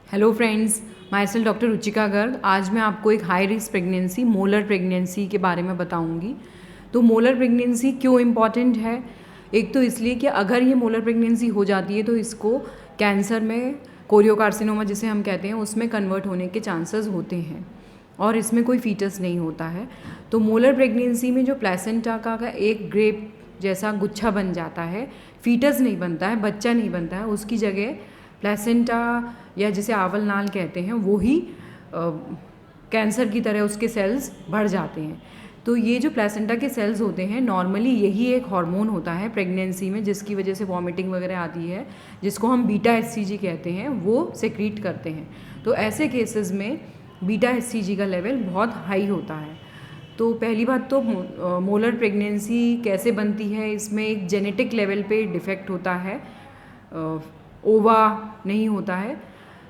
Hello friends, my self doctor Ruchika Garg. आज मैं आपको एक high risk pregnancy molar pregnancy के बारे में बताऊंगी। तो मोलर प्रेगनेंसी क्यों इम्पॉर्टेंट है? एक तो इसलिए कि अगर ये मोलर प्रेगनेंसी हो जाती है तो इसको कैंसर में, कोरियोकार्सिनोमा जिसे हम कहते हैं, उसमें कन्वर्ट होने के चांसेस होते हैं और इसमें कोई फीटस नहीं होता है। तो मोलर प्रेगनेंसी में जो प्लेसेंटा का एक ग्रेप जैसा गुच्छा बन जाता है, फीटस नहीं बनता है, बच्चा नहीं बनता है, उसकी जगह प्लेसेंटा या जिसे आवल नाल कहते हैं वो ही कैंसर की तरह उसके सेल्स बढ़ जाते हैं। तो ये जो प्लेसेंटा के सेल्स होते हैं, नॉर्मली यही एक हार्मोन होता है प्रेगनेंसी में जिसकी वजह से वॉमिटिंग वगैरह आती है, जिसको हम बीटा एचसीजी कहते हैं, वो सेक्रीट करते हैं। तो ऐसे केसेस में बीटा एचसीजी का लेवल बहुत हाई होता है। तो पहली बात तो मोलर प्रेगनेंसी कैसे बनती है, इसमें एक जेनेटिक लेवल पे डिफेक्ट होता है, ओवा नहीं होता है।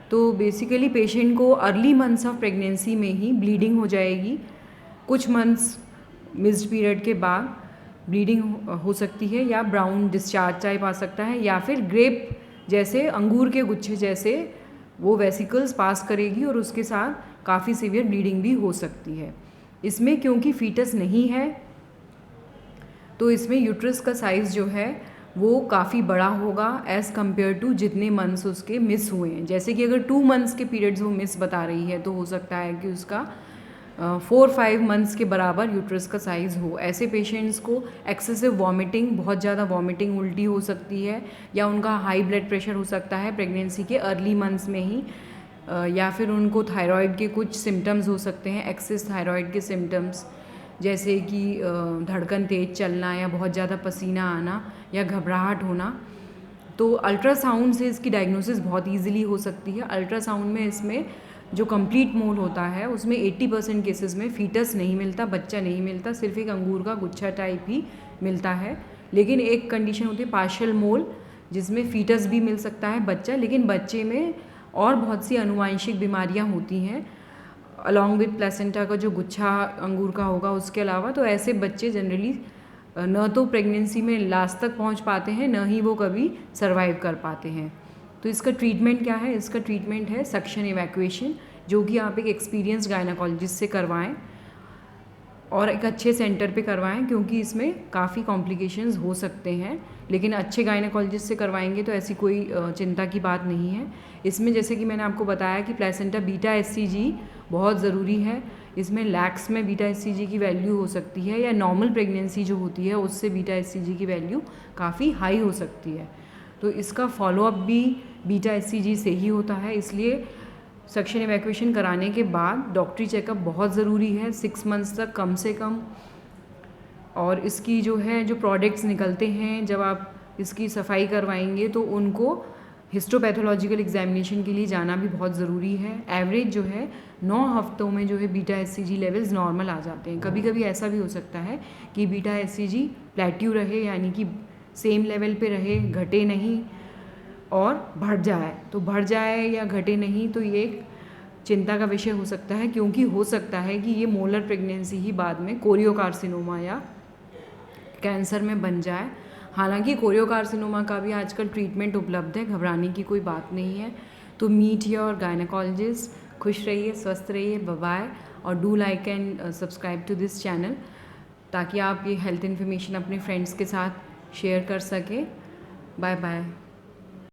तो बेसिकली पेशेंट को अर्ली मंथ्स ऑफ प्रेगनेंसी में ही ब्लीडिंग हो जाएगी। कुछ मंथ्स मिस्ड पीरियड के बाद ब्लीडिंग हो सकती है या ब्राउन डिस्चार्ज टाइप आ सकता है या फिर ग्रेप जैसे, अंगूर के गुच्छे जैसे वो वेसिकल्स पास करेगी और उसके साथ काफ़ी सीवियर ब्लीडिंग भी हो सकती है। इसमें क्योंकि फीटस नहीं है तो इसमें यूट्रस का साइज़ जो है वो काफ़ी बड़ा होगा एज़ कम्पेयर टू जितने मंथ्स उसके मिस हुए हैं। जैसे कि अगर 2 मंथ्स के पीरियड्स वो मिस बता रही है तो हो सकता है कि उसका 4-5 मंथ्स के बराबर यूट्रस का साइज़ हो। ऐसे पेशेंट्स को एक्सेसिव वॉमिटिंग, बहुत ज़्यादा वॉमिटिंग, उल्टी हो सकती है या उनका हाई ब्लड प्रेशर हो सकता है प्रेगनेंसी के अर्ली मंथ्स में ही, या फिर उनको थायराइड के कुछ सिम्टम्स हो सकते हैं, एक्सेस थायराइड के सिम्टम्स जैसे कि धड़कन तेज़ चलना या बहुत ज़्यादा पसीना आना या घबराहट होना। तो अल्ट्रासाउंड से इसकी डायग्नोसिस बहुत इजीली हो सकती है। अल्ट्रासाउंड में इसमें जो कंप्लीट मोल होता है उसमें 80% केसेस में फीटस नहीं मिलता, बच्चा नहीं मिलता, सिर्फ एक अंगूर का गुच्छा टाइप ही मिलता है। लेकिन एक कंडीशन होती है पार्शियल मोल, जिसमें फीटस भी मिल सकता है, बच्चा, लेकिन बच्चे में और बहुत सी आनुवांशिक बीमारियाँ होती हैं अलॉन्ग विथ प्लेसेंटा का जो गुच्छा अंगूर का होगा उसके अलावा। तो ऐसे बच्चे जनरली न तो प्रेगनेंसी में लास्ट तक पहुंच पाते हैं, न ही वो कभी सरवाइव कर पाते हैं। तो इसका ट्रीटमेंट क्या है? इसका ट्रीटमेंट है सक्शन इवैक्यूएशन, जो कि आप एक एक्सपीरियंस गायनाकोलॉजिस्ट से करवाएं और एक अच्छे सेंटर पे करवाएं, क्योंकि इसमें काफ़ी कॉम्प्लिकेशंस हो सकते हैं। लेकिन अच्छे गायनाकोलॉजिस्ट से करवाएंगे तो ऐसी कोई चिंता की बात नहीं है। इसमें जैसे कि मैंने आपको बताया कि प्लेसेंटा बीटा एचसीजी बहुत ज़रूरी है। इसमें लैक्स में बीटा एचसीजी की वैल्यू हो सकती है या नॉर्मल प्रेगनेंसी जो होती है उससे बीटा एचसीजी की वैल्यू काफ़ी हाई हो सकती है। तो इसका फॉलोअप भी बीटा एचसीजी से ही होता है, इसलिए सक्शन इवैक्यूएशन कराने के बाद डॉक्टरी चेकअप बहुत ज़रूरी है 6 मंथ्स तक कम से कम। और इसकी जो प्रोडक्ट्स निकलते हैं, जब आप इसकी सफाई करवाएंगे तो उनको हिस्टोपैथोलॉजिकल एग्जामिनेशन के लिए जाना भी बहुत ज़रूरी है। एवरेज जो है 9 हफ्तों में जो है बीटा एचसीजी लेवल्स नॉर्मल आ जाते हैं। कभी कभी ऐसा भी हो सकता है कि बीटा एचसीजी प्लेट्यू रहे, यानी कि सेम लेवल पे रहे, घटे नहीं और बढ़ जाए। तो बढ़ जाए या घटे नहीं तो ये एक चिंता का विषय हो सकता है, क्योंकि हो सकता है कि ये मोलर प्रेगनेंसी ही बाद में कोरियोकार्सिनोमा या कैंसर में बन जाए। हालांकि कोरियोकार्सिनोमा का भी आजकल ट्रीटमेंट उपलब्ध है, घबराने की कोई बात नहीं है। तो मीट योर गायनाकोलॉजिस्ट। खुश रहिए, स्वस्थ रहिए, बाय। और do like and subscribe to this channel, ताकि आप ये हेल्थ इन्फॉर्मेशन अपने फ्रेंड्स के साथ शेयर कर सकें। Bye bye.